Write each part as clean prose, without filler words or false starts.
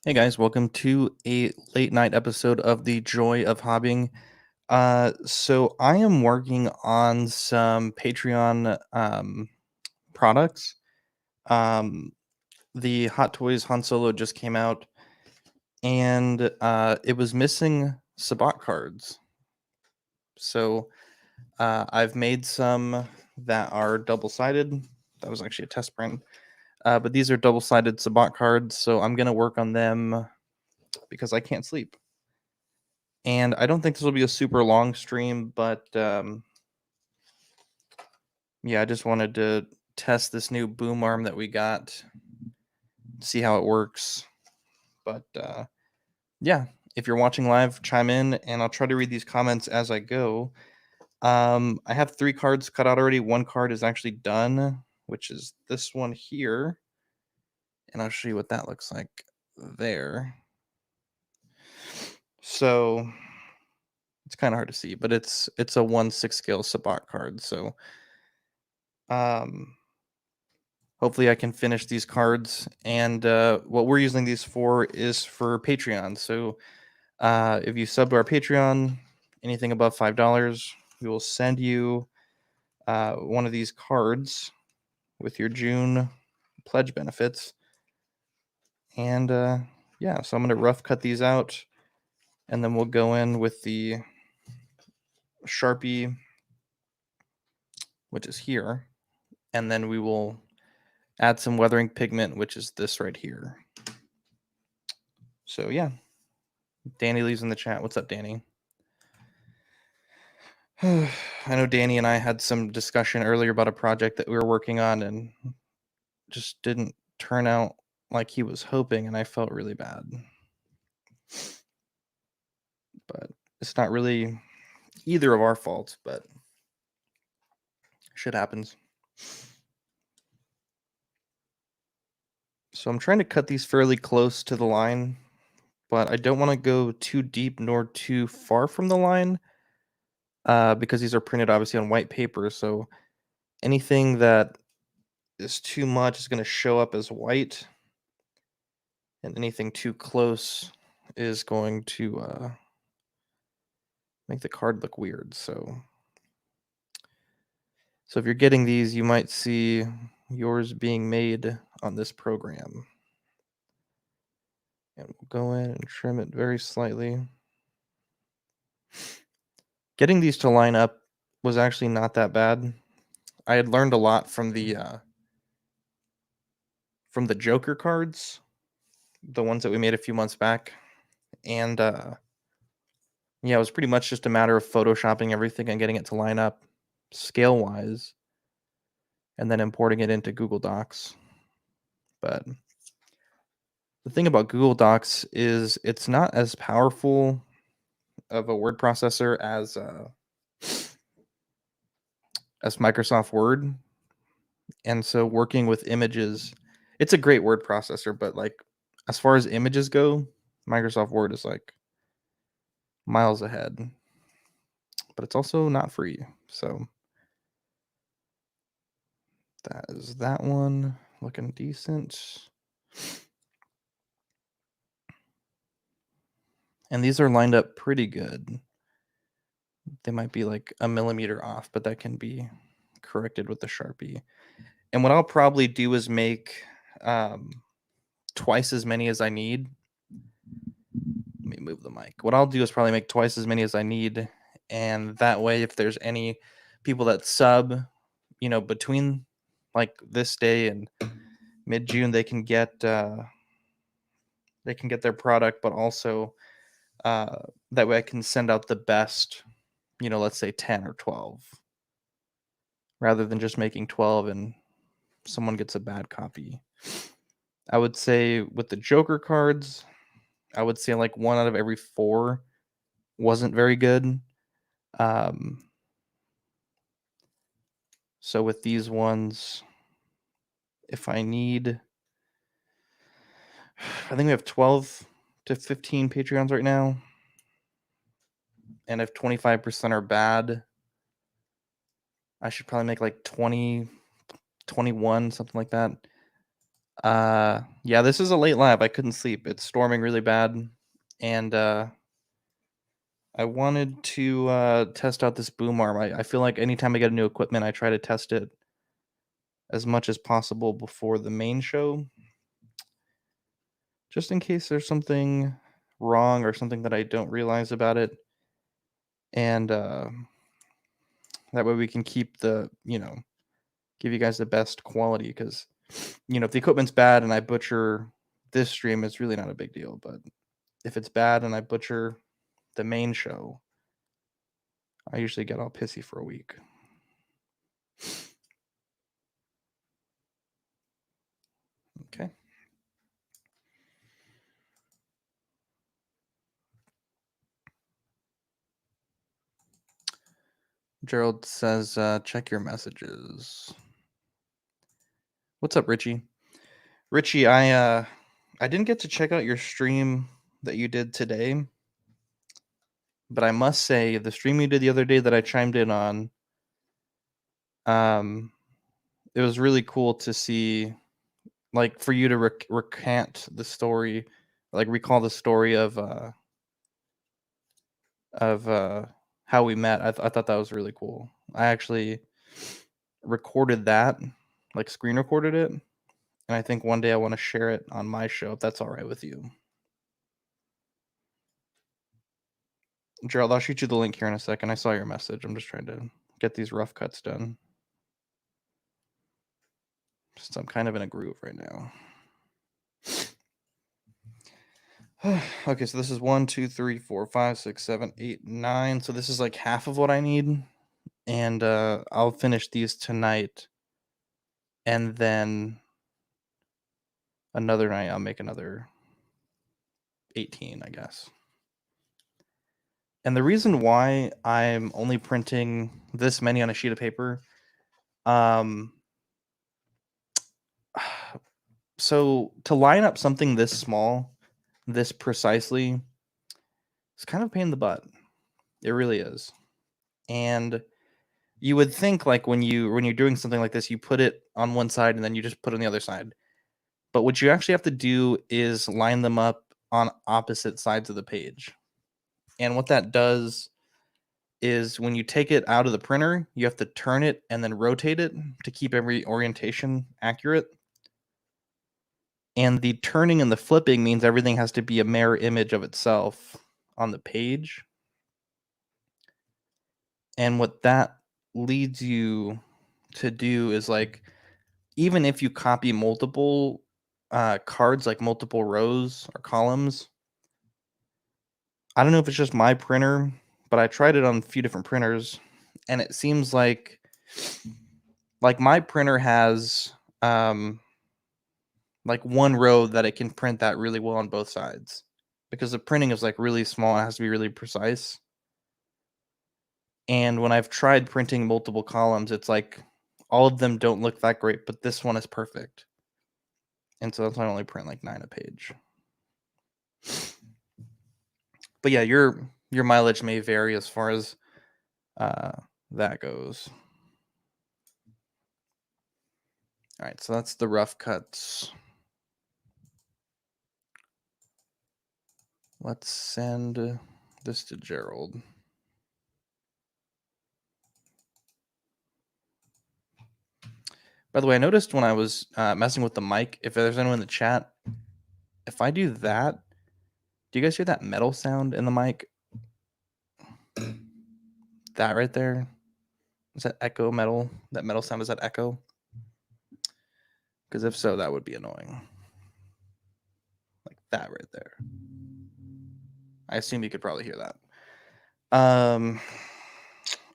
Hey guys, welcome to a late night episode of The Joy of Hobbying. So I am working on some Patreon products. Um, the Hot Toys Han Solo just came out, and it was missing Sabaac cards. So I've made some that are double sided. That was actually a test print, but these are double sided Sabaac cards. So I'm gonna work on them because I can't sleep. And I don't think this will be a super long stream, but yeah, I just wanted to test this new boom arm that we got, see how it works. But yeah, if you're watching live, chime in, and I'll try to read these comments as I go. I have 3 cards cut out already. One card is actually done, which is this one here, and I'll show you what that looks like there. So it's kind of hard to see, but it's a 1/6 scale Sabacc card. So hopefully I can finish these cards. And what we're using these for is for Patreon. So if you sub to our Patreon, anything above $5, we will send you one of these cards with your June pledge benefits. And yeah, so I'm going to rough cut these out, and then we'll go in with the Sharpie, which is here, and then we will add some weathering pigment, which is this right here. So yeah, Danny leaves in the chat. What's up, Danny? I know Danny and I had some discussion earlier about a project that we were working on and just didn't turn out like he was hoping, and I felt really bad. But it's not really either of our faults, but shit happens. So I'm trying to cut these fairly close to the line, but I don't want to go too deep nor too far from the line because these are printed obviously on white paper. So anything that is too much is going to show up as white, and anything too close is going to make the card look weird. So if you're getting these, you might see yours being made on this program. And we'll go in and trim it very slightly. Getting these to line up was actually not that bad. I had learned a lot from the Joker cards, the ones that we made a few months back. And yeah, it was pretty much just a matter of photoshopping everything and getting it to line up scale-wise, and then importing it into Google Docs. But the thing about Google Docs is it's not as powerful of a word processor as Microsoft Word. And so working with images, it's a great word processor, but like as far as images go, Microsoft Word is like miles ahead. But it's also not free. So that is that one, looking decent. And these are lined up pretty good. They might be like a millimeter off, but that can be corrected with the Sharpie. And what I'll probably do is make twice as many as I need. Let me move the mic. What I'll do is probably make twice as many as I need. And that way, if there's any people that sub, between like this day and mid-June, they can get their product, but also that way I can send out the best, let's say 10 or 12, rather than just making 12 and someone gets a bad copy. I would say with the Joker cards, I would say like 1 out of every 4 wasn't very good. So with these ones, if I need, I think we have 12 to 15 Patreons right now. And if 25% are bad, I should probably make like 20, 21, something like that. Yeah, this is a late live. I couldn't sleep. It's storming really bad, and I wanted to test out this boom arm. I feel like anytime I get a new equipment, I try to test it as much as possible before the main show, just in case there's something wrong or something that I don't realize about it, and that way we can keep give you guys the best quality. Because if the equipment's bad and I butcher this stream, it's really not a big deal. But if it's bad and I butcher the main show, I usually get all pissy for a week. Okay. Gerald says, check your messages. What's up, Richie? Richie, I didn't get to check out your stream that you did today, but I must say the stream you did the other day that I chimed in on, it was really cool to see, like, for you to recant the story, like recall the story of how we met. I thought that was really cool. I actually recorded that, like screen recorded it, and I think one day I want to share it on my show if that's all right with you. Gerald, I'll shoot you the link here in a second. I saw your message. I'm just trying to get these rough cuts done. Just I'm kind of in a groove right now. Okay, so this is 1, 2, 3, 4, 5, 6, 7, 8, 9. So this is like half of what I need. And I'll finish these tonight. And then another night I'll make another 18, I guess. And the reason why I'm only printing this many on a sheet of paper, so to line up something this small, this precisely, it's kind of a pain in the butt. It really is. And you would think, like, when you're doing something like this, you put it on one side and then you just put it on the other side. But what you actually have to do is line them up on opposite sides of the page. And what that does is when you take it out of the printer, you have to turn it and then rotate it to keep every orientation accurate. And the turning and the flipping means everything has to be a mirror image of itself on the page. And what that leads you to do is, like, even if you copy multiple cards, like multiple rows or columns, I don't know if it's just my printer, but I tried it on a few different printers, and it seems like my printer has like one row that it can print that really well on both sides, because the printing is like really small. It has to be really precise. And when I've tried printing multiple columns, it's like all of them don't look that great, but this one is perfect. And so that's why I only print like 9 a page. But yeah, your mileage may vary as far as that goes. All right, so that's the rough cuts. Let's send this to Gerald. By the way, I noticed when I was messing with the mic, if there's anyone in the chat, if I do that, do you guys hear that metal sound in the mic? That right there? Is that echo metal? That metal sound, is that echo? Because if so, that would be annoying. Like that right there. I assume you could probably hear that.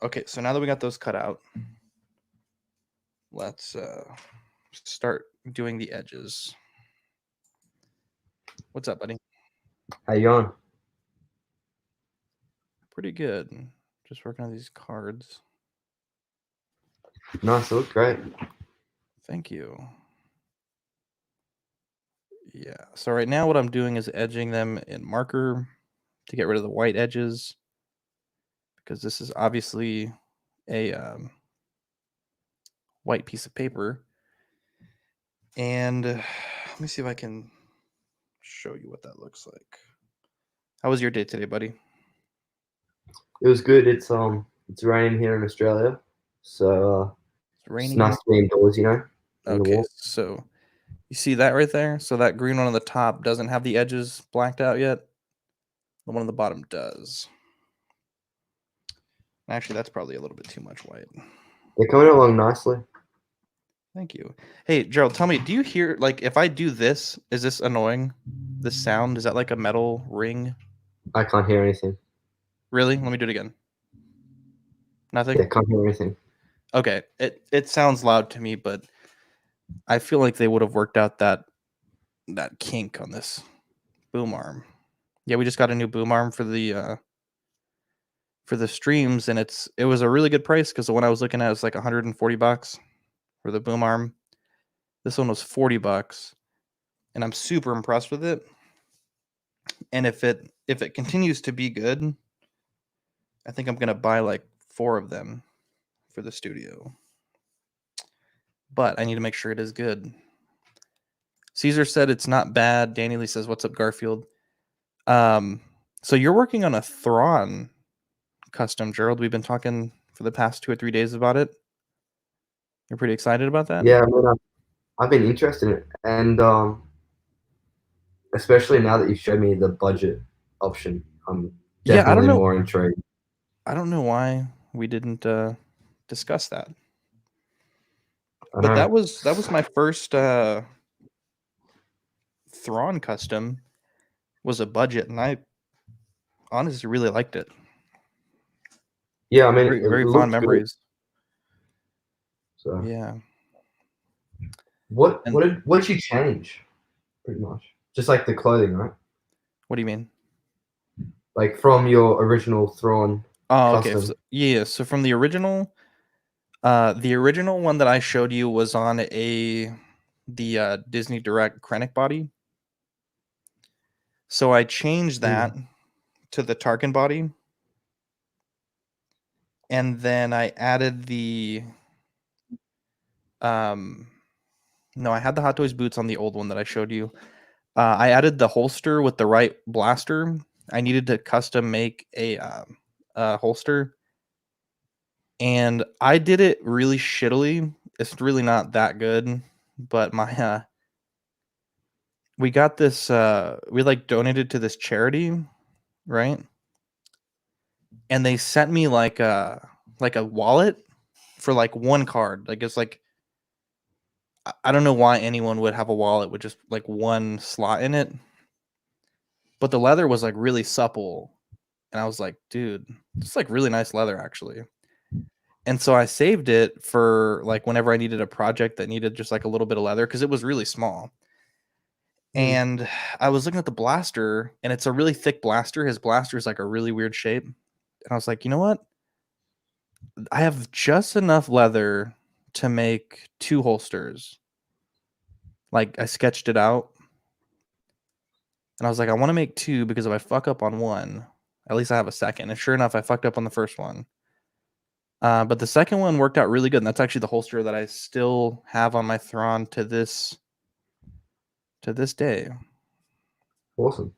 Okay, so now that we got those cut out, let's start doing the edges. What's up, buddy? How you going? Pretty good. Just working on these cards. Nice, it looks great. Thank you. Yeah. So right now what I'm doing is edging them in marker to get rid of the white edges, because this is obviously a white piece of paper. And Let me see if I can show you what that looks like. How was your day today, buddy? It was good. It's raining here in Australia, so It's it's raining nice in. to be indoors, in the Okay, warm. so you see that right there? So that green one on the top doesn't have the edges blacked out yet. The one on the bottom does. Actually, that's probably a little bit too much white. They're coming along nicely. Thank you. Hey, Gerald, tell me, do you hear, like, if I do this, is this annoying? This sound? Is that like a metal ring? I can't hear anything. Really? Let me do it again. Nothing? Yeah, can't hear anything. Okay. It sounds loud to me, but I feel like they would have worked out that kink on this boom arm. Yeah, we just got a new boom arm for the streams, and it was a really good price because the one I was looking at was like $140 for the boom arm. This one was $40, and I'm super impressed with it. And if it continues to be good, I think I'm gonna buy like 4 of them for the studio. But I need to make sure it is good. Caesar said it's not bad. Danny Lee says, "What's up, Garfield?" So you're working on a Thrawn custom, Gerald. We've been talking for the past 2 or 3 days about it. You're pretty excited about that? Yeah, I mean, I've been interested in it, and especially now that you showed me the budget option, I'm Yeah, definitely more intrigued. I don't know why we didn't discuss that. I But know. that was my first Thrawn custom was a budget, and I honestly really liked it. Yeah, I mean, Very it very fond looked good. memories. So, Yeah. what And what did what did you change? Pretty much, just like the clothing, right? what do you mean? Like from your original Thrawn Oh, okay. custom. Yeah, so from the original one that I showed you was on the Disney Direct Krennic body. So I changed that to the Tarkin body, and then I added the no, I had the Hot Toys boots on the old one that I showed you. I added the holster with the right blaster. I needed to custom make a holster, and I did it really shittily. It's really not that good, but my we got this we like donated to this charity, right? And they sent me like a wallet for like one card. Like it's like I don't know why anyone would have a wallet with just like one slot in it, but the leather was like really supple, and I was like, dude, it's like really nice leather actually. And so I saved it for like whenever I needed a project that needed just like a little bit of leather because it was really small. Mm. And I was looking at the blaster, and it's a really thick blaster. His blaster is like a really weird shape. And I was like, you know what? I have just enough leather to make 2 holsters. Like I sketched it out, and I was like, I want to make 2 because if I fuck up on one, at least I have a second. And sure enough, I fucked up on the first one. But the second one worked out really good, and that's actually the holster that I still have on my Thrawn to this day. Awesome.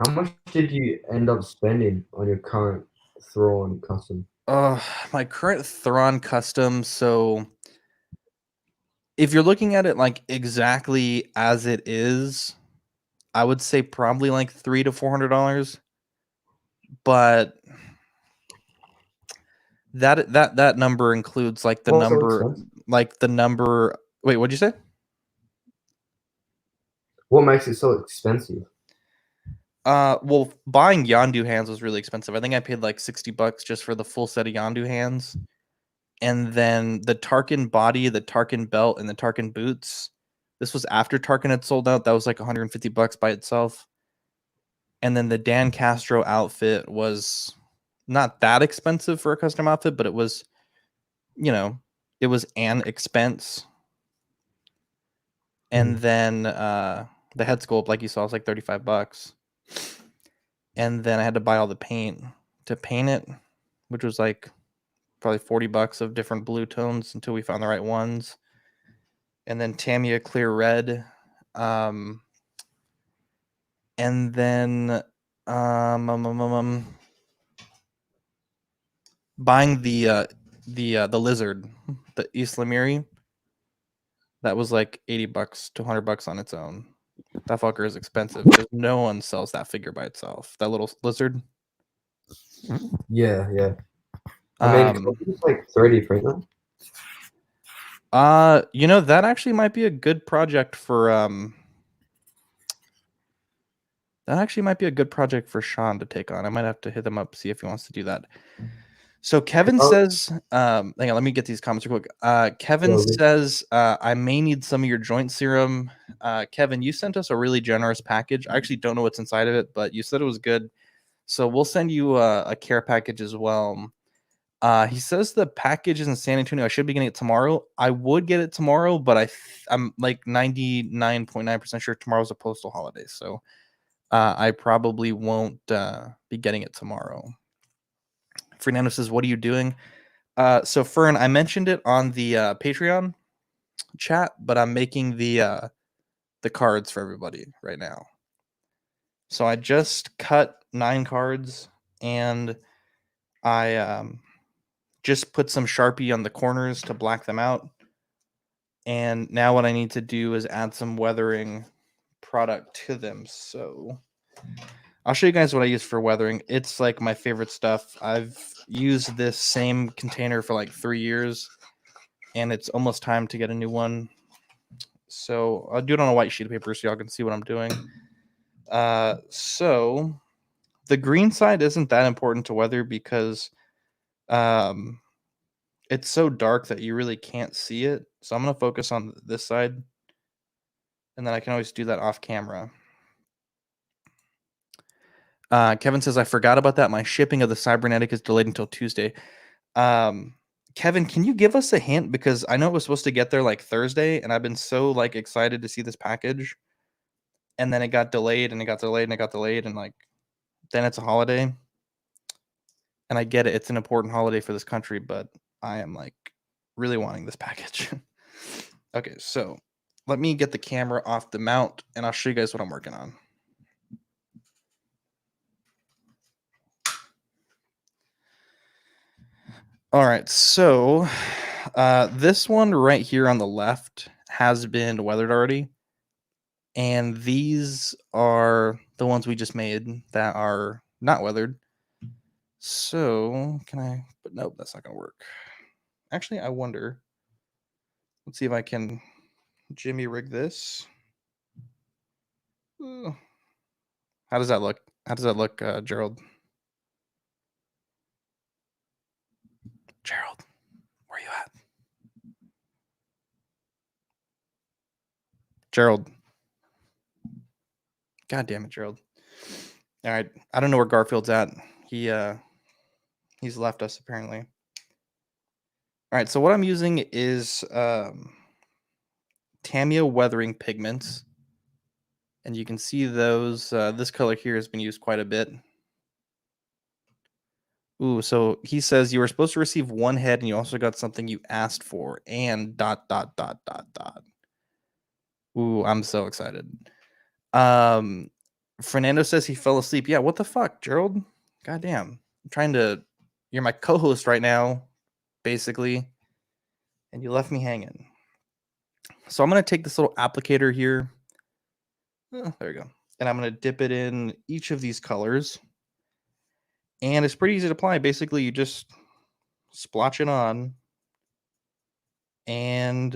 How much did you end up spending on your current Thrawn custom? My current Thrawn custom. So if you're looking at it like exactly as it is, I would say probably like $300 to $400. But that number includes like the Why so number, expensive? Wait, what'd you say? What makes it so expensive? Well, buying Yondu hands was really expensive. I think I paid like $60 just for the full set of Yondu hands. And then the Tarkin body, the Tarkin belt, and the Tarkin boots. This was after Tarkin had sold out. That was like $150 by itself. And then the Dan Castro outfit was not that expensive for a custom outfit, but it was, it was an expense. And then the head sculpt, like you saw, was like $35. And then I had to buy all the paint to paint it, which was like probably $40 of different blue tones until we found the right ones. and then Tamiya Clear Red, and then um, um, um, um, um, buying the lizard, the Islamiri. That was like $80 to $100 on its own. That fucker is expensive because no one sells that figure by itself. That little lizard. Yeah, yeah. I mean, Um, it's like 3D printer. that actually might be a good project for Sean to take on. I might have to hit him up, see if he wants to do that. So Kevin Oh, says, hang on, let me get these comments real quick. Kevin yeah, says, I may need some of your joint serum. Kevin, you sent us a really generous package. I actually don't know what's inside of it, but you said it was good. So we'll send you a care package as well. He says the package is in San Antonio. I should be getting it tomorrow. I would get it tomorrow, but I'm like 99.9% sure tomorrow's a postal holiday. So I probably won't be getting it tomorrow. Fernando says, "What are you doing?" So Fern, I mentioned it on the Patreon chat, but I'm making the cards for everybody right now. So I just cut 9 cards, and I just put some Sharpie on the corners to black them out. And now what I need to do is add some weathering product to them. So I'll show you guys what I use for weathering. It's like my favorite stuff. I've used this same container for like 3 years, and it's almost time to get a new one. So I'll do it on a white sheet of paper so y'all can see what I'm doing. So the green side isn't that important to weather because um, it's so dark that you really can't see it. So I'm going to focus on this side, and then I can always do that off camera. Kevin says, I forgot about that. My shipping of the cybernetic is delayed until Tuesday. Um, Kevin, can you give us a hint? Because I know it was supposed to get there like Thursday, and I've been so like excited to see this package. And then it got delayed and it got delayed and it got delayed. And like, then it's a holiday. And I get it. It's an important holiday for this country, but I am like really wanting this package. Okay, so let me get the camera off the mount and I'll show you guys what I'm working on. All right, so this one right here on the left has been weathered already. And these are the ones we just made that are not weathered. So can I, but nope, that's not gonna work. Actually, I wonder, let's see if I can Jimmy rig this. How does that look? How does that look, Gerald? Gerald, where you at? Gerald. God damn it, Gerald. All right. I don't know where Garfield's at. He's left us apparently. All right, so what I'm using is Tamiya weathering pigments. And you can see those, this color here has been used quite a bit. Ooh, so he says you were supposed to receive one head and you also got something you asked for and dot dot dot dot dot. Ooh, I'm so excited. Um Fernando says he fell asleep. Yeah, what the fuck, Gerald? Goddamn. I'm trying to you're my co-host right now, basically. And you left me hanging. So I'm gonna take this little applicator here. Oh, there we go. And I'm gonna dip it in each of these colors. And it's pretty easy to apply. Basically, you just splotch it on and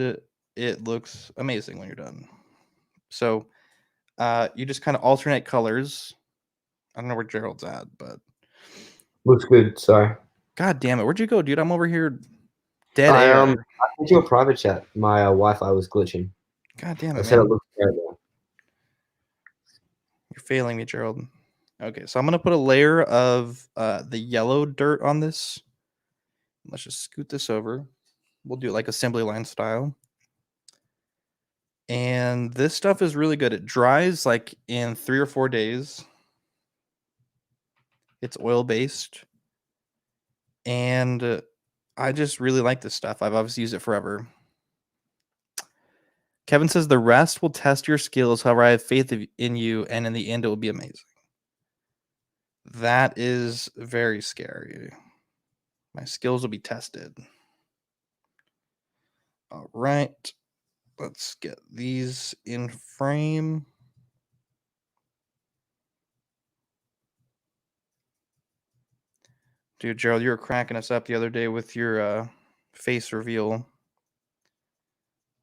it looks amazing when you're done. So you just kind of alternate colors. I don't know where Gerald's at, but looks good. Sorry. god damn it, where'd you go, dude? I'm over here dead I air. I sent you a private chat. My Wi-Fi was glitching. God damn I it, said it man. looks terrible. You're failing me, Gerald. Okay, so I'm gonna put a layer of the yellow dirt on this. Let's just scoot this over. We'll do it like assembly line style. And this stuff is really good. It dries like in 3 or 4 days. It's oil based. And I just really like this stuff. I've obviously used it forever. Kevin says the rest will test your skills. However, I have faith in you, and in the end, it will be amazing. That is very scary. My skills will be tested. All right. Let's get these in frame. Dude, Gerald, you were cracking us up the other day with your face reveal.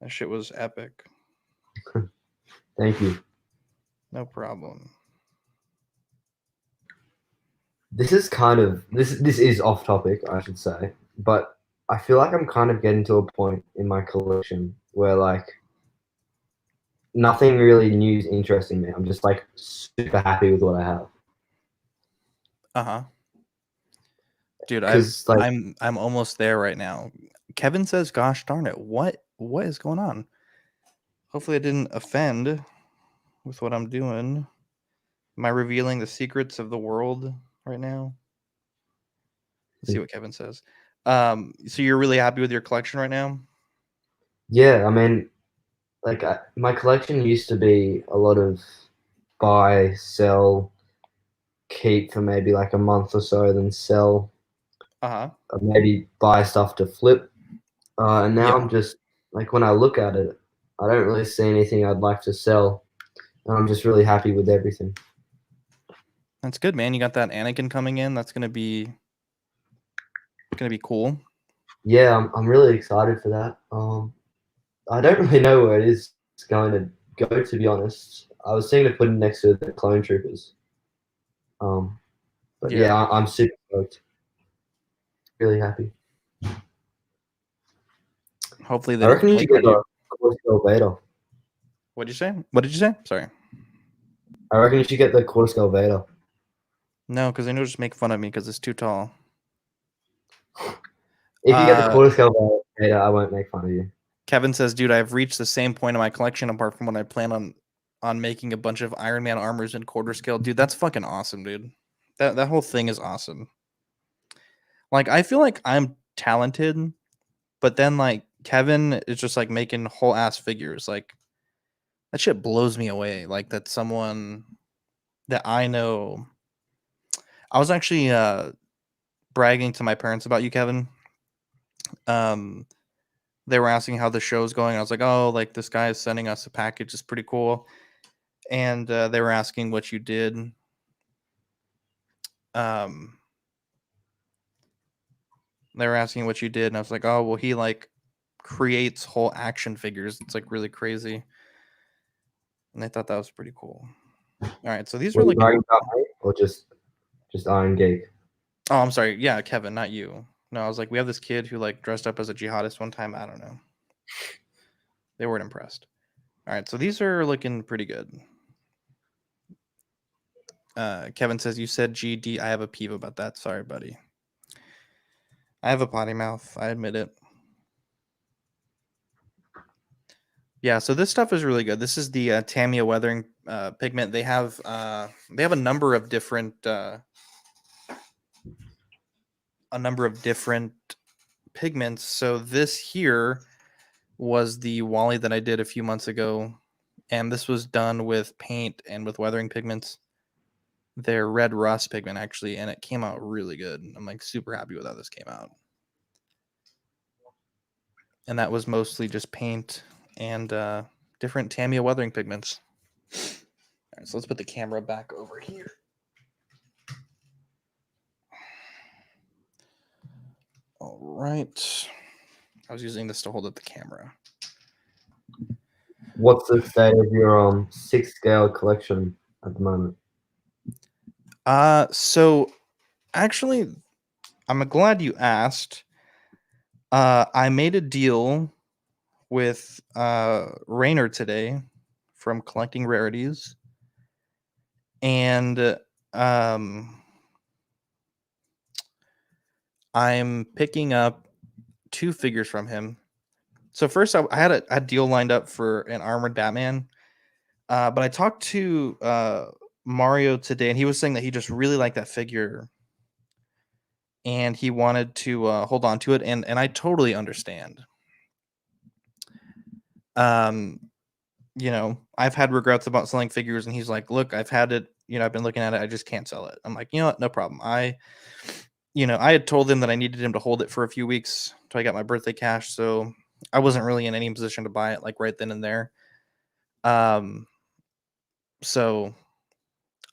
That shit was epic. Thank you. No problem. This is kind of this is off topic, I should say, but I feel like I'm kind of getting to a point in my collection where like nothing really new is interesting me. I'm just like super happy with what I have. Uh-huh. Dude, Because like I'm almost there right now. Kevin says, "Gosh darn it, what is going on?" Hopefully, I didn't offend with what I'm doing. Am I revealing the secrets of the world right now? Let's see what Kevin says. So you're really happy with your collection right now? yeah, I mean, like my collection used to be a lot of buy, sell, keep for maybe like a month or so, then sell, Uh-huh. maybe buy stuff to flip. And now Yeah. I'm just like when I look at it, I don't really see anything I'd like to sell, and I'm just really happy with everything. That's good, man. You got that Anakin coming in. That's gonna be cool. Yeah, I'm really excited for that. I don't really know where it is going to go, to be honest. I was thinking of putting it next to the Clone Troopers. Um, but yeah, Yeah. I'm super stoked. Really happy. Hopefully they I don't reckon you should flake get on you. the quarter-scale beta. What'd you say? What did you say? Sorry. I reckon you should get the quarter-scale beta. No, because they know just make fun of me because it's too tall. If you get the Uh, quarter-scale beta, I won't make fun of you. Kevin says, "Dude, I've reached the same point in my collection apart from when I plan on making a bunch of Iron Man armors in quarter scale." Dude, that's fucking awesome, dude. That whole thing is awesome. Like, I feel like I'm talented, but then like Kevin is just like making whole ass figures. Like that shit blows me away. Like that someone that I know. I was actually bragging to my parents about you, Kevin. Um, they were asking how the show's going. I was like, "Oh, like this guy is sending us a package. It's pretty cool." And they were asking what you did. Um, they were asking what you did, and I was like, "Oh, well, he like creates whole action figures. It's like really crazy." And I thought that was pretty cool. All right, so these Were are you looking. bragging about me or just Iron Geek? Oh, I'm sorry. Yeah, Kevin, not you. No, I was like, we have this kid who like dressed up as a jihadist one time. I don't know. They weren't impressed. All right, so these are looking pretty good. Kevin says, "You said GD. I have a peeve about that. Sorry, buddy. I have a potty mouth. I admit it." Yeah, so this stuff is really good. This is the Tamiya weathering pigment. They have a number of different pigments. So this here was the Wally that I did a few months ago, and this was done with paint and with weathering pigments. They're red rust pigment actually, and it came out really good. I'm like super happy with how this came out. And that was mostly just paint and different Tamiya weathering pigments. All right, so let's put the camera back over here. All right. I was using this to hold up the camera. What's the state of your 6 scale collection at the moment? So actually, I'm glad you asked. I made a deal with Rainer today from Collecting Rarities, and um, I'm picking up 2 figures from him. So first, I had a deal lined up for an armored Batman, but I talked to Mario today, and he was saying that he just really liked that figure, and he wanted to hold on to it, and I totally understand. Um, I've had regrets about selling figures, and he's like, "Look, I've had it. I've been looking at it. I just can't sell it." I'm like, "You know what? No problem." I had told him that I needed him to hold it for a few weeks until I got my birthday cash, so I wasn't really in any position to buy it like right then and there. Um, so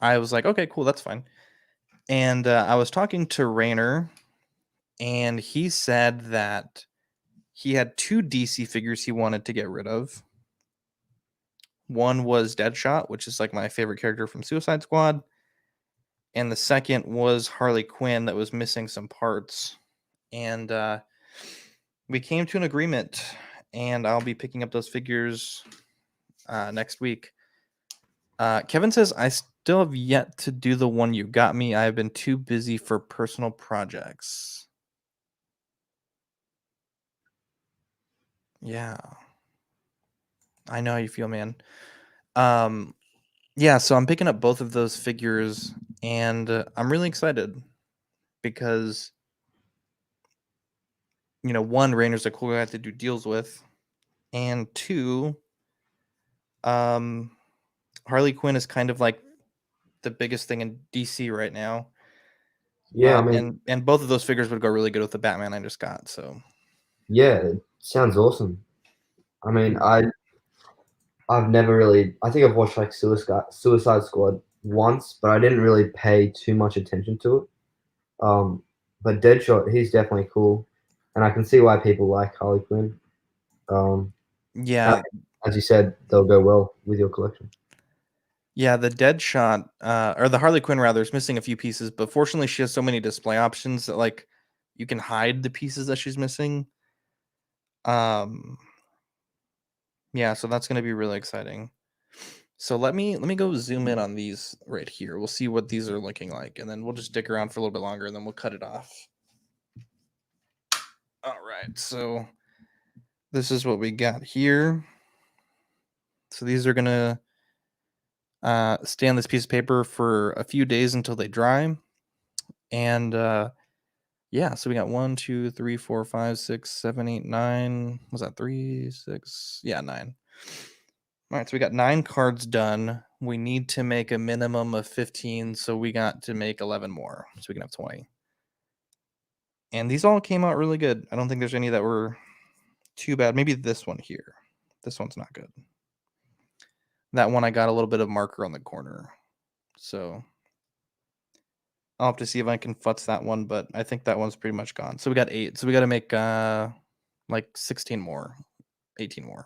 I was like, "Okay, cool, that's fine." And I was talking to Rainer, and he said that he had two DC figures he wanted to get rid of. One was Deadshot, which is like my favorite character from Suicide Squad, and the second was Harley Quinn that was missing some parts. And we came to an agreement, and I'll be picking up those figures next week. Kevin says, I still have yet to do the one you got me. I've been too busy for personal projects. Yeah. I know how you feel, man. Yeah, so I'm picking up both of those figures, and I'm really excited because, one, Rainer's a cool guy to do deals with, and two, um, Harley Quinn is kind of like the biggest thing in DC right now. Yeah, I mean, And both of those figures would go really good with the Batman I just got. So yeah, it sounds awesome. I mean, I've never really. I think I've watched like Suicide Squad once, but I didn't really pay too much attention to it. Um, but Deadshot, he's definitely cool, and I can see why people like Harley Quinn. Um, and yeah, as you said, they'll go well with your collection. yeah, the Deadshot or the Harley Quinn rather is missing a few pieces, but fortunately she has so many display options that like you can hide the pieces that she's missing. Um, yeah, so that's going to be really exciting. So let me go zoom in on these right here. We'll see what these are looking like, and then we'll just stick around for a little bit longer, and then we'll cut it off. All right, so this is what we got here. So these are gonna stay on this piece of paper for a few days until they dry, and yeah. So we got 1, 2, 3, 4, 5, 6, 7, 8, 9. Was that 3, 6? Yeah, 9. All right, so we got 9 cards done. We need to make a minimum of 15, so we got to make 11 more, so we can have 20. And these all came out really good. I don't think there's any that were too bad. Maybe this one here. This one's not good. That one I got a little bit of marker on the corner. So I'll have to see if I can futz that one, but I think that one's pretty much gone. So we got 8. So we got to make like 16 more, 18 more.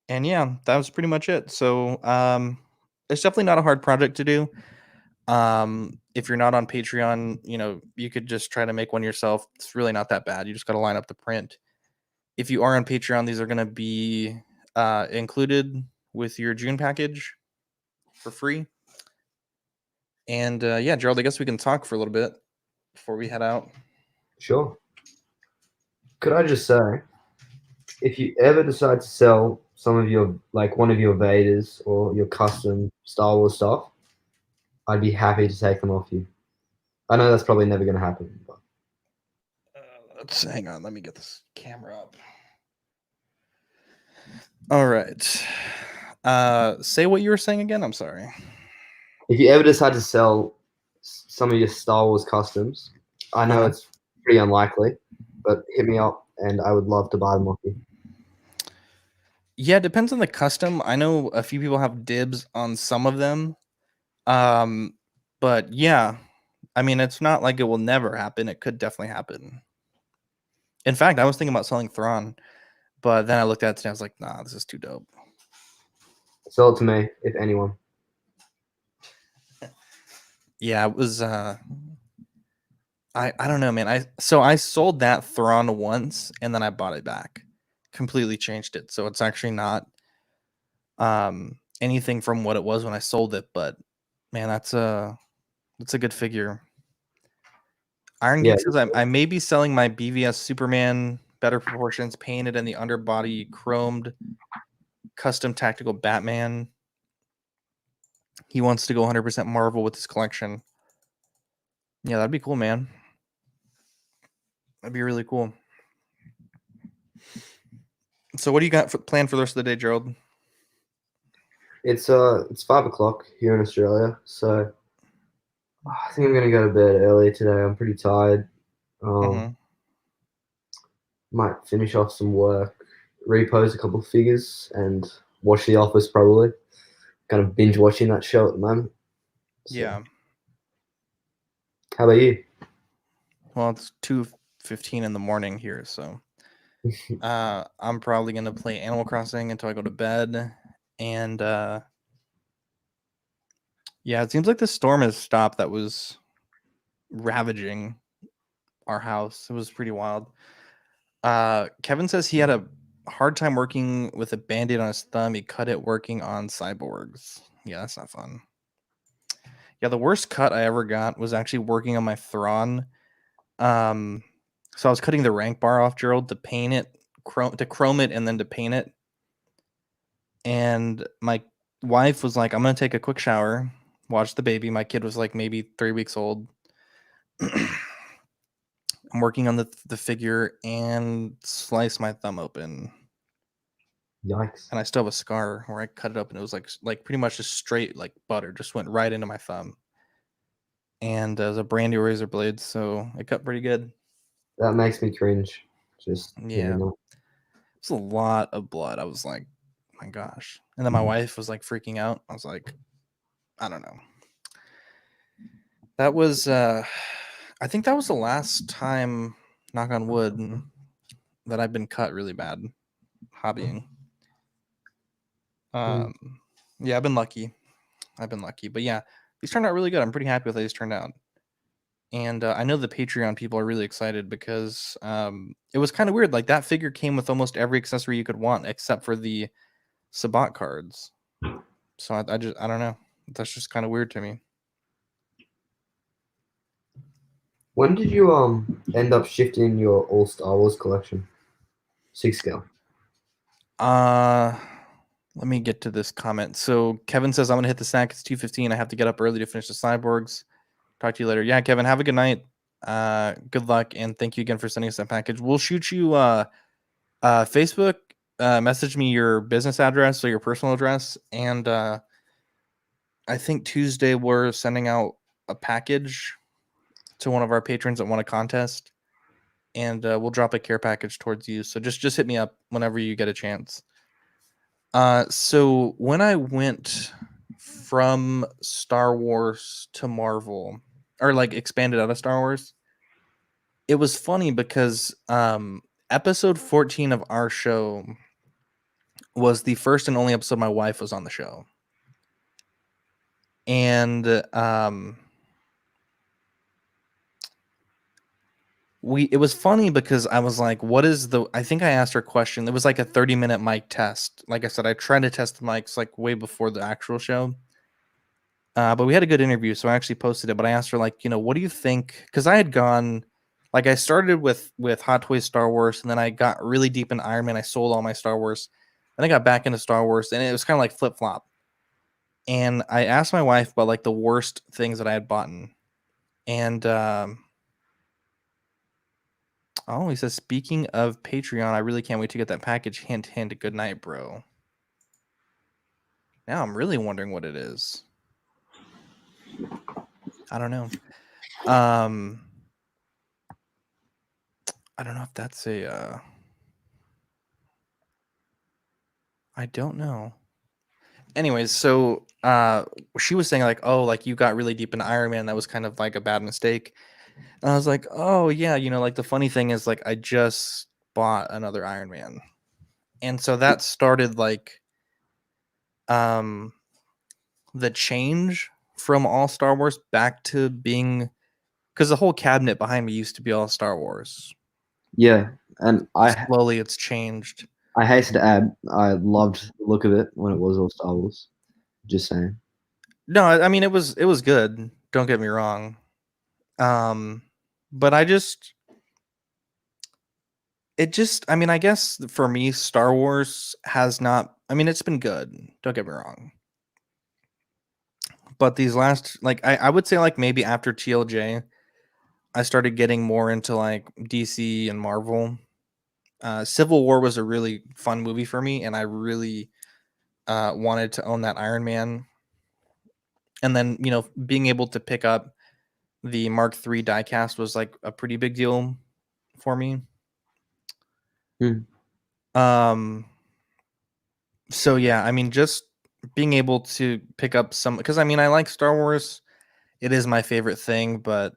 And yeah, that was pretty much it. So it's definitely not a hard project to do. If you're not on Patreon, you could just try to make one yourself. It's really not that bad. You just got to line up the print. If you are on Patreon, these are going to be included with your June package for free. And yeah, Gerald, I guess we can talk for a little bit before we head out. Sure. Could I just say, if you ever decide to sell some of your, like one of your Vaders or your custom Star Wars stuff, I'd be happy to take them off you. I know that's probably never going to happen, but Let's hang on. Let me get this camera up. All right. Say what you were saying again. I'm sorry. if you ever decide to sell some of your Star Wars customs, I know Uh-huh. it's pretty unlikely, but hit me up and I would love to buy them off you. Yeah, it depends on the custom. I know a few people have dibs on some of them. Um, but yeah, I mean, it's not like it will never happen. It could definitely happen. In fact, I was thinking about selling Thrawn, but then I looked at it and I was like, nah, this is too dope. Sell it to me, if anyone. Yeah, it was I don't know, man. I sold that Thrawn once and then I bought it back. Completely changed it. So it's actually not anything from what it was when I sold it, but man, that's a good figure. Iron Yeah, Geek says I may be selling my BVS Superman better proportions, painted in the underbody, chromed, custom tactical Batman. He wants to go 100% Marvel with his collection. Yeah, that'd be cool, man. That'd be really cool. So what do you got planned for the rest of the day, Gerald? It's 5 o'clock here in Australia, so I think I'm gonna go to bed early today. I'm pretty tired. Um, Mm-hmm. might finish off some work, repose a couple of figures, and watch The Office probably. Kind of binge watching that show at the moment. So, Yeah. how about you? Well, it's 2:15 in the morning here, so I'm probably gonna play Animal Crossing until I go to bed. And yeah, it seems like the storm has stopped that was ravaging our house. It was pretty wild. Kevin says he had a hard time working with a band-aid on his thumb. He cut it working on cyborgs. Yeah, that's not fun. Yeah, the worst cut I ever got was actually working on my Thrawn. Um, so I was cutting the rank bar off, Gerald, to paint it, to chrome it, and then to paint it. And my wife was like, "I'm gonna take a quick shower, watch the baby." My kid was like maybe 3 weeks old. I'm working on the figure and slice my thumb open, Yikes! and I still have a scar where I cut it up, and it was like pretty much just straight like butter, just went right into my thumb. And it was a brand new razor blade, so it cut pretty good. That makes me cringe. Just Yeah, hearing that. it's a lot of blood. I was like, my gosh. And then my wife was like freaking out. I was like, I don't know. That was I think that was the last time, knock on wood, that I've been cut really bad hobbying. Mm. Yeah, I've been lucky. I've been lucky. But yeah, these turned out really good. I'm pretty happy with how these turned out. And I know the Patreon people are really excited because it was kind of weird. Like that figure came with almost every accessory you could want except for the Sabaac cards. So I don't know. That's just kind of weird to me. When did you end up shifting your all Star Wars collection? 6 scale. Uh Let me get to this comment. So Kevin says I'm gonna hit the sack. It's 2:15. I have to get up early to finish the cyborgs. Talk to you later. Yeah, Kevin, have a good night. Good luck and thank you again for sending us that package. We'll shoot you Facebook, message me your business address or your personal address, and I think Tuesday we're sending out a package to one of our patrons that won a contest, and we'll drop a care package towards you. So just hit me up whenever you get a chance. So when I went from Star Wars to Marvel, or like expanded out of Star Wars, it was funny because episode 14 of our show was the first and only episode my wife was on the show. And it was funny because I was like, what is the I think I asked her a question. It was like a 30-minute mic test. Like I said, I tried to test the mics like way before the actual show. But we had a good interview, so I actually posted it. But I asked her, like, what do you think? Because I had gone, like, I started with Hot Toys Star Wars, and then I got really deep in Iron Man. I sold all my Star Wars, and I got back into Star Wars, and it was kind of like flip flop. And I asked my wife about like the worst things that I had bought, and oh, he says, speaking of Patreon, I really can't wait to get that package. Hint, hint. Good night, bro. Now I'm really wondering what it is. I don't know. Um, I don't know if that's a. I don't know. Anyways, so she was saying like, oh, like you got really deep in Iron Man. That was kind of like a bad mistake. And I was like, oh yeah, like the funny thing is like I just bought another Iron Man, and so that started like um the change from all Star Wars back to being, because the whole cabinet behind me used to be all Star Wars. Yeah, and Slowly, it's changed. I hasten to add, I loved the look of it when it was all Star Wars. Just saying. No, I mean it was good. Don't get me wrong. Um, but I mean, I guess for me, Star Wars has not, I mean, it's been good. Don't get me wrong. But these last, like, I would say, like, maybe after TLJ, I started getting more into, like, DC and Marvel. Civil War was a really fun movie for me, and I really wanted to own that Iron Man. And then being able to pick up the Mark III diecast was like a pretty big deal for me. Mm. Um, so yeah, I mean, just being able to pick up some, because I mean, I like Star Wars. It is my favorite thing, but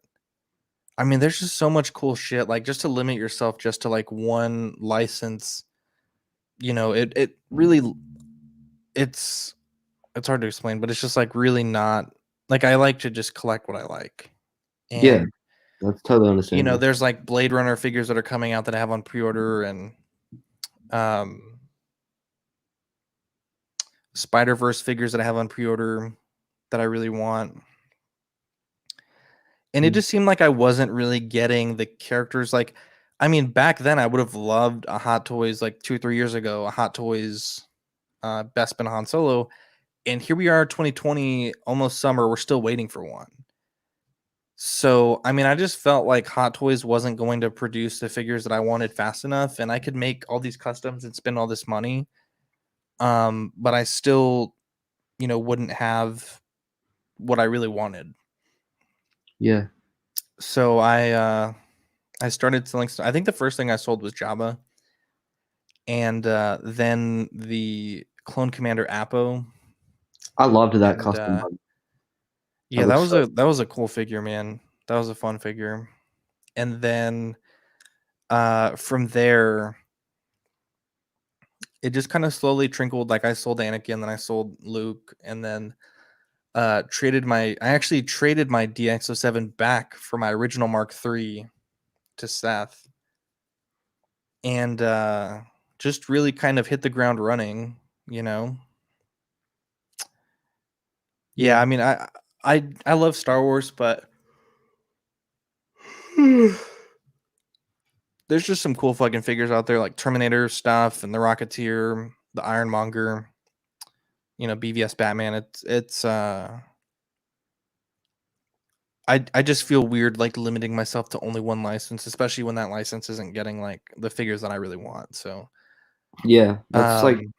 I mean, there's just so much cool shit. Like, just to limit yourself just to like one license, it really it's it's hard to explain, but it's just like really not like I like to just collect what I like. Yeah, And that's totally understandable. there's like Blade Runner figures that are coming out that I have on pre-order, and um Spider-Verse figures that I have on pre-order that I really want. And it Mm. just seemed like I wasn't really getting the characters. Like, I mean, back then I would have loved a Hot Toys, like 2 or 3 years ago, a Hot Toys Bespin Han Solo. And here we are, 2020, almost summer. We're still waiting for one. So, I mean, I just felt like Hot Toys wasn't going to produce the figures that I wanted fast enough, and I could make all these customs and spend all this money. But I still, wouldn't have what I really wanted. Yeah, So I started selling I think the first thing I sold was Jabba, and then the Clone Commander Appo, I loved that and custom one. That yeah, that looks was so. a cool figure, man. That was a fun figure. And then from there, it just kind of slowly trickled. Like I sold Anakin, then I sold Luke, and then I actually traded my DX07 back for my original Mark III to Seth, and just really kind of hit the ground running, you know. Yeah, Yeah, I mean, I love Star Wars, but there's just some cool fucking figures out there, like Terminator stuff and the Rocketeer, the Ironmonger, BVS Batman. It's I just feel weird like limiting myself to only one license, especially when that license isn't getting like the figures that I really want. So, yeah, that's like um,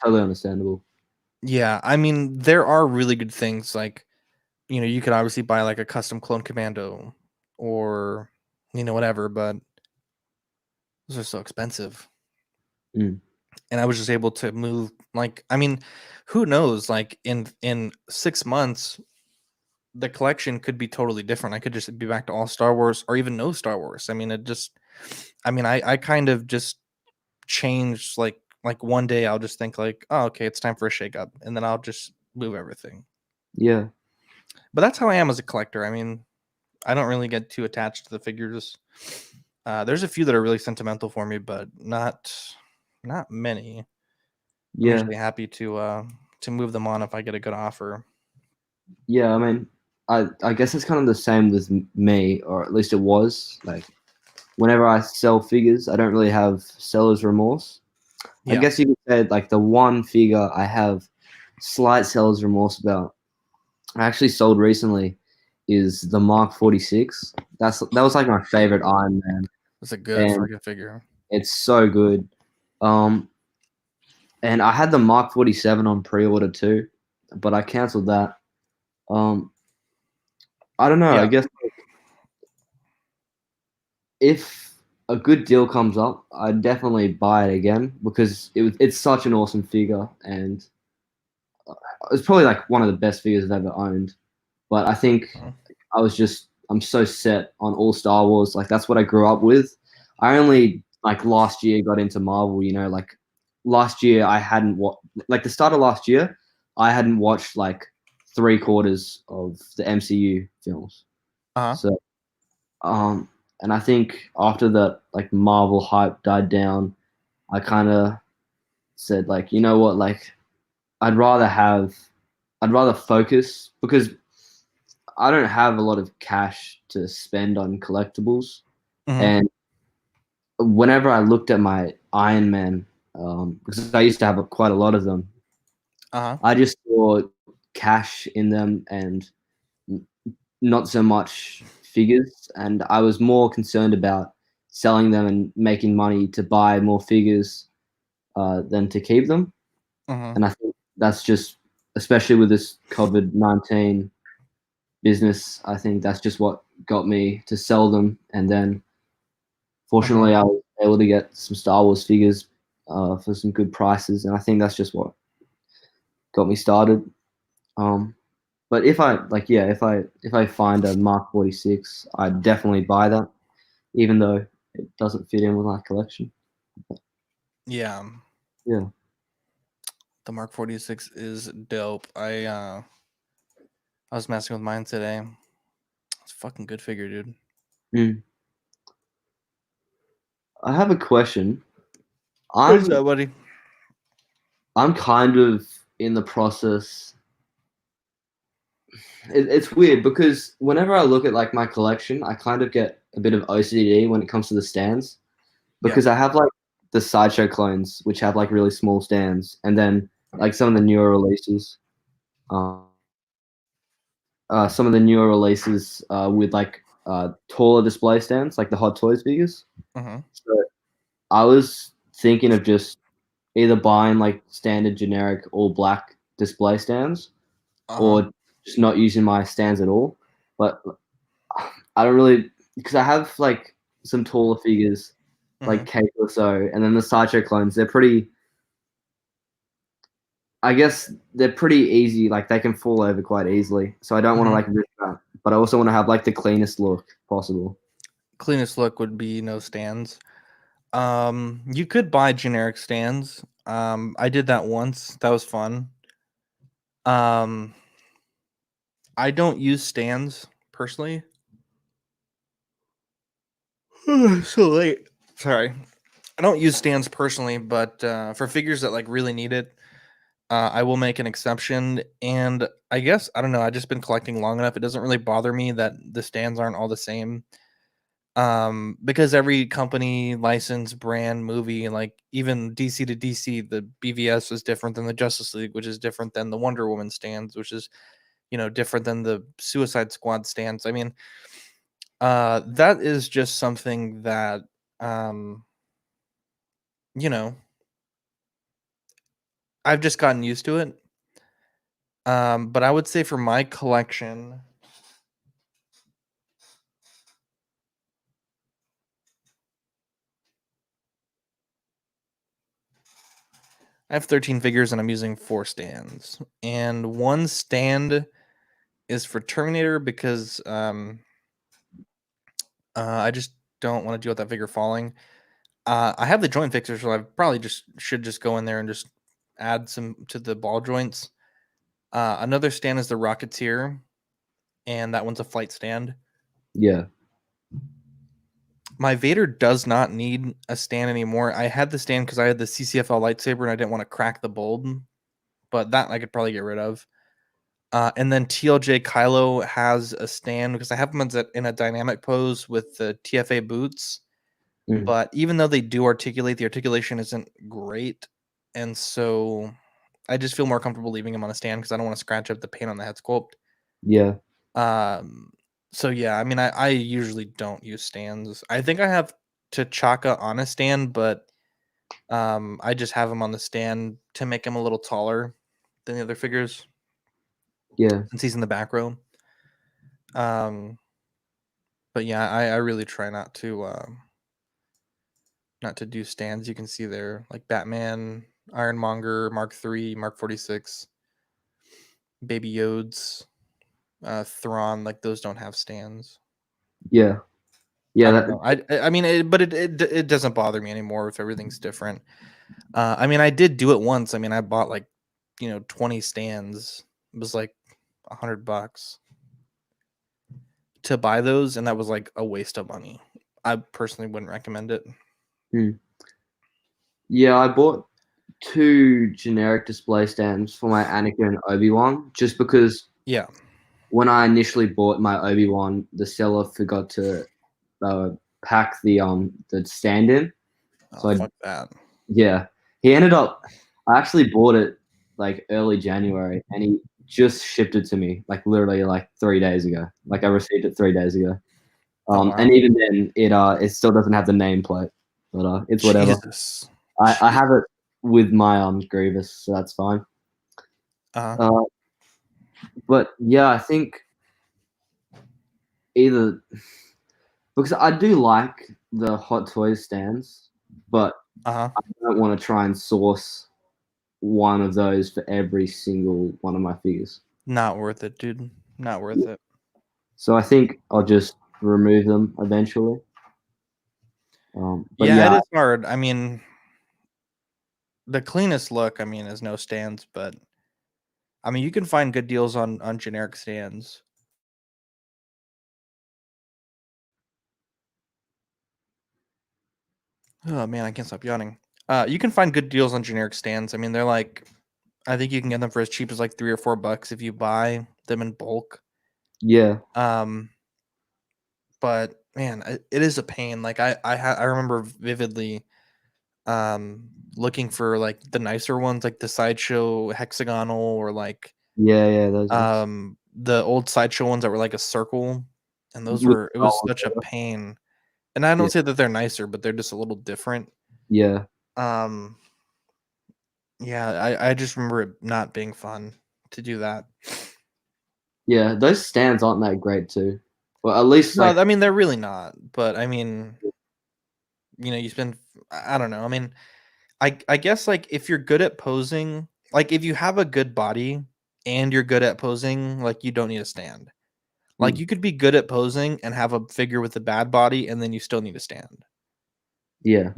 totally understandable. yeah, I mean, there are really good things like, you could obviously buy like a custom clone commando or whatever, but those are so expensive. Mm. And I was just able to move like I mean, who knows? Like in 6 months, the collection could be totally different. I could just be back to all Star Wars or even no Star Wars. I mean, I kind of just changed like one day I'll just think like, oh, okay, it's time for a shakeup, and then I'll just move everything. Yeah, But that's how I am as a collector. I mean, I don't really get too attached to the figures. There's a few that are really sentimental for me, but not many. I'm yeah, usually happy to move them on if I get a good offer. yeah. I mean, I guess it's kind of the same with me, or at least it was. Like, whenever I sell figures, I don't really have seller's remorse. I Yeah. guess you could say like the one figure I have slight seller's remorse about, I actually sold recently, is the Mark 46. That was like my favorite Iron Man, It's a good and fucking figure. it's so good. Um, and I had the Mark 47 on pre-order too, but I canceled that. Um, I don't know. I Yeah. guess if a good deal comes up, I'd definitely buy it again because it's such an awesome figure, and it's probably like one of the best figures I've ever owned. But I think Mhm. I'm so set on all Star Wars. Like that's what I grew up with. I only like last year got into Marvel. Like last year I hadn't like the start of last year I hadn't watched like 3/4 of the MCU films. Uh-huh. So um, and I think after the like Marvel hype died down, I kind of said like, you know what, like I'd rather have, I'd rather focus because I don't have a lot of cash to spend on collectibles. Mhm. And whenever I looked at my Iron Man, because I used to have quite a lot of them, Uh-huh. I just saw cash in them and not so much figures. And I was more concerned about selling them and making money to buy more figures than to keep them. Mhm. And I think that's just, especially with this COVID-19 business, I think that's just what got me to sell them. And then Mhm. fortunately, I was able to get some Star Wars figures for some good prices. And I think that's just what got me started. Um, but if I like, yeah, if I find a Mark 46, I'd definitely buy that, even though it doesn't fit in with my collection. Yeah. Yeah. The Mark 46 is dope. I was messing with mine today. It's a fucking good figure, dude. Mm. I have a question. What's I'm up, buddy? I'm kind of in the process. It's weird because whenever I look at like my collection, I kind of get a bit of OCD when it comes to the stands Yeah. because I have like the sideshow clones, which have like really small stands, and then like uh, some of the newer releases with like taller display stands, like the Hot Toys figures. Mhm. So I was thinking of just either buying like standard generic all black display stands Uh-huh. or just not using my stands at all. But I don't really, because I have like some taller figures like Mhm. Cake or so, and then the sideshow clones. They're pretty. I guess they're pretty easy. Like they can fall over quite easily. So I don't want to Mhm. like rip that, but I also want to have like the cleanest look possible. Cleanest look would be no stands. You could buy generic stands. I did that once. That was fun. Um, I don't use stands personally. So late. Sorry. I don't use stands personally, but for figures that like really need it, I will make an exception. And I guess I don't know. I just been collecting long enough. It doesn't really bother me that the stands aren't all the same. Because every company, license, brand, movie, like even DC to DC, the BVS is different than the Justice League, which is different than the Wonder Woman stands, which is different than the Suicide Squad stands. I mean, that is just something that um, you know, I've just gotten used to it. But I would say for my collection, I have 13 figures and I'm using 4 stands. And one stand is for Terminator because I just don't want to deal with that figure falling. I have the joint fixer, so I probably just should just go in there and just add some to the ball joints. Another stand is the Rocketeer, and that one's a flight stand. Yeah. My Vader does not need a stand anymore. I had the stand because I had the CCFL lightsaber and I didn't want to crack the bulb, but that I could probably get rid of. And then TLJ Kylo has a stand because I have him in a dynamic pose with the TFA boots. Mm. But even though they do articulate, the articulation isn't great. And so I just feel more comfortable leaving him on a stand because I don't want to scratch up the paint on the head sculpt. Yeah. Um, so yeah, I mean, I usually don't use stands. I think I have T'Chaka on a stand, but I just have him on the stand to make him a little taller than the other figures Yeah. since he's in the back row. Um, but yeah, I really try not to do stands. You can see there like Batman, Ironmonger, Mark III, Mark 46, Baby Yodes, Thrawn. Like those don't have stands. Yeah. Yeah. I don't That. know. I mean, it doesn't bother me anymore if everything's different. I mean, I did do it once. I mean, I bought like 20 stands. It was like $100 to buy those, and that was like a waste of money. I personally wouldn't recommend it. Mm. Yeah. I bought two generic display stands for my Anakin and Obi-Wan just because Yeah. when I initially bought my Obi-Wan, the seller forgot to uh, pack the stand in. Oh, So I, fuck that. yeah, he ended up. I actually bought it like early January, and he just shipped it to me like literally like 3 days ago. Like I received it 3 days ago. Oh, wow. And even then, it still doesn't have the nameplate, but it's whatever. Jesus. I Jeez. have it with my Grievous, so that's fine. Uh-huh. Uh, but yeah, I think either because I do like the Hot Toys stands, but Uh-huh. I don't want to try and source one of those for every single one of my figures. Not worth it, dude. Not worth it. So I think I'll just remove them eventually. But Yeah, it yeah, is hard. I mean, the cleanest look, I mean, is no stands, but I mean, you can find good deals on generic stands. Oh man, I can't stop yawning. You can find good deals on generic stands. I mean, they're like, I think you can get them for as cheap as like $3 or $4 if you buy them in bulk. yeah, Um, but man, it is a pain. Like I remember vividly, looking for like the nicer ones, like the sideshow hexagonal or like yeah, those ones the old sideshow ones that were like a circle, and those with were it was gold. such a pain. And I Yeah, don't say that they're nicer, but they're just a little different. yeah, Um, yeah, I just remember it not being fun to do that. yeah. Those stands aren't that great too. Well, at least No, like I mean they're really not. But I mean, you spend I don't know. I mean, I guess like if you're good at posing, like if you have a good body and you're good at posing, like you don't need a stand. Like mm, you could be good at posing and have a figure with a bad body, and then you still need a stand. yeah,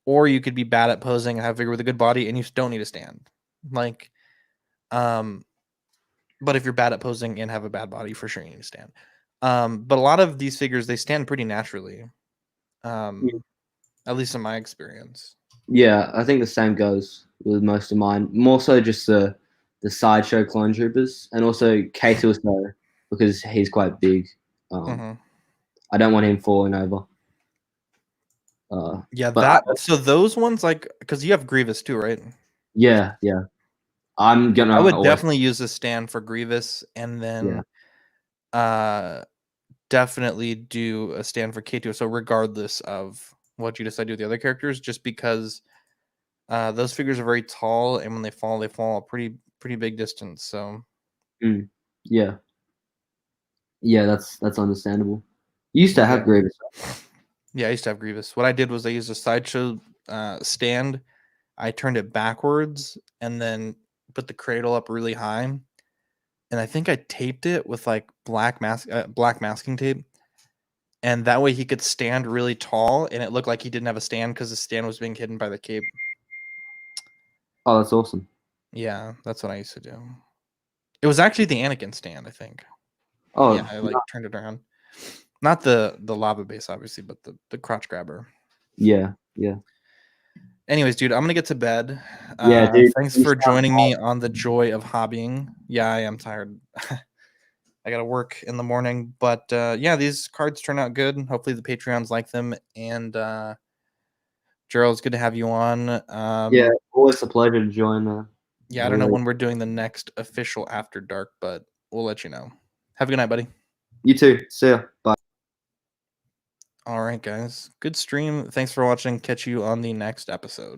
Or you could be bad at posing and have a figure with a good body, and you don't need a stand. Like, um, but if you're bad at posing and have a bad body, for sure you need a stand. But a lot of these figures they stand pretty naturally. yeah. At least in my experience. Yeah, I think the same goes with most of mine. More so just the sideshow clone troopers, and also Kato because he's quite big. Um, Mhm. I don't want him falling over. Yeah, But so those ones, like, because you have Grievous too, right? yeah, I'm I gonna would always definitely use a stand for Grievous, and yeah then uh definitely do a stand for K2. So regardless of what you decide to do with the other characters, just because those figures are very tall, and when they fall a pretty big distance. So mm, yeah yeah that's understandable. You used to have yeah, Grievous. yeah. I used to have Grievous. What I did was I used a sideshow stand. I turned it backwards and then put the cradle up really high, and I think I taped it with like black masking tape, and that way he could stand really tall, and it looked like he didn't have a stand because the stand was being hidden by the cape. Oh, that's awesome. Yeah, that's what I used to do. It was actually the Anakin stand, I think. Yeah, Oh I like turned it around. Not the lava base, obviously, but the crotch grabber. yeah Anyways, dude, I'm gonna get to bed. yeah, dude. Thanks You for sound joining me on the joy of hobbying. Yeah, I am tired. I gotta work in the morning, but yeah, these cards turn out good. Hopefully, the Patreons like them. And Gerald, it's good to have you on. yeah. Always a pleasure to join, man. Yeah, I I don't know really. when we're doing the next official After Dark, but we'll let you know. Have a good night, buddy. You too. See ya. Bye. All right, guys. Good stream. Thanks for watching. Catch you on the next episode.